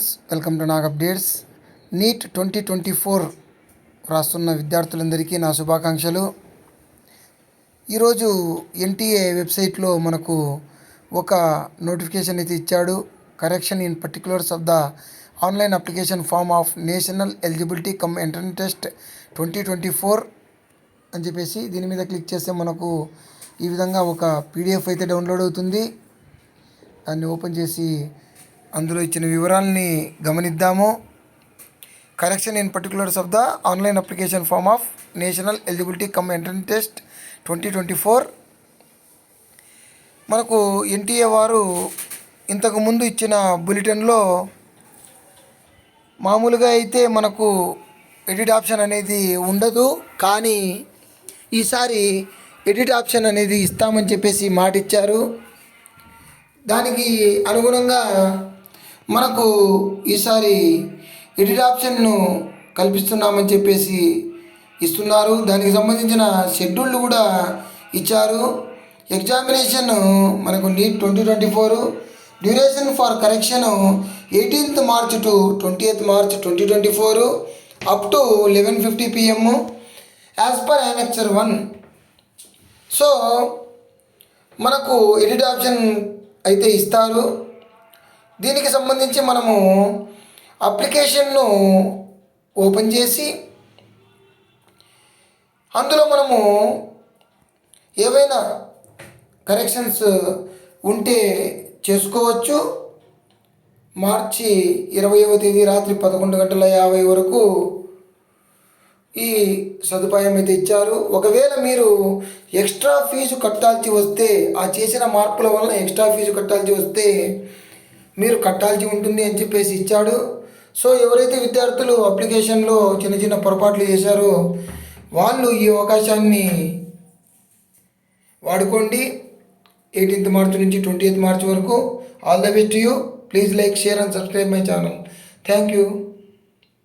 Welcome to Nag updates. NEET 2024 రాస్తున్న విద్యార్థులందరికీ నా శుభాకాంక్షలు. ఈరోజు ఎన్టీఏ వెబ్సైట్లో మనకు ఒక నోటిఫికేషన్ అయితే ఇచ్చాడు. Correction in particulars of the online application form of national eligibility cum entrance test 2024 అని చెప్పేసి దీని మీద క్లిక్ చేస్తే మనకు ఈ విధంగా ఒక పీడిఎఫ్ అయితే డౌన్లోడ్ అవుతుంది. దాన్ని ఓపెన్ చేసి అందులో ఇచ్చిన వివరాలని గమనిద్దాము. Correction in particulars of the online application form of national eligibility cum entrance test 2024 మనకు ఎన్టీఏ వారు ఇంతకుముందు ఇచ్చిన బులెటిన్లో మామూలుగా అయితే మనకు ఎడిట్ ఆప్షన్ అనేది ఉండదు, కానీ ఈసారి ఎడిట్ ఆప్షన్ అనేది ఇస్తామని చెప్పేసి మాట ఇచ్చారు. దానికి అనుగుణంగా మనకు ఈసారి ఎడిట్ ఆప్షన్ను కల్పిస్తున్నామని చెప్పేసి ఇస్తున్నారు. దానికి సంబంధించిన షెడ్యూల్ కూడా ఇచ్చారు. ఎగ్జామినేషన్ మనకు NEET 2024 duration for correction 18th March to 20th March 2024 up to 11:50 PM as per Annexure 1. So మనకు ఎడిట్ ఆప్షన్ అయితే ఇస్తారు. దీనికి సంబంధించి మనము అప్లికేషన్ను ఓపెన్ చేసి అందులో మనము ఏవైనా కరెక్షన్స్ ఉంటే చేసుకోవచ్చు. మార్చి 20వ తేదీ రాత్రి 11:50 వరకు ఈ సదుపాయం అయితే ఇచ్చారు. ఒకవేళ మీరు ఎక్స్ట్రా ఫీజు కట్టాల్సి వస్తే, ఆ చేసిన మార్పుల వలన ఎక్స్ట్రా ఫీజు కట్టాల్సి వస్తే మీరు కట్టాల్సి ఉంటుంది అని చెప్పేసి ఇచ్చాడు. సో ఎవరైతే విద్యార్థులు అప్లికేషన్లో చిన్న చిన్న పొరపాట్లు చేశారో వాళ్ళు ఈ అవకాశాన్ని వాడుకోండి. 18th March నుంచి 20th March వరకు. All the best to you. Please like, share and subscribe my channel. Thank you.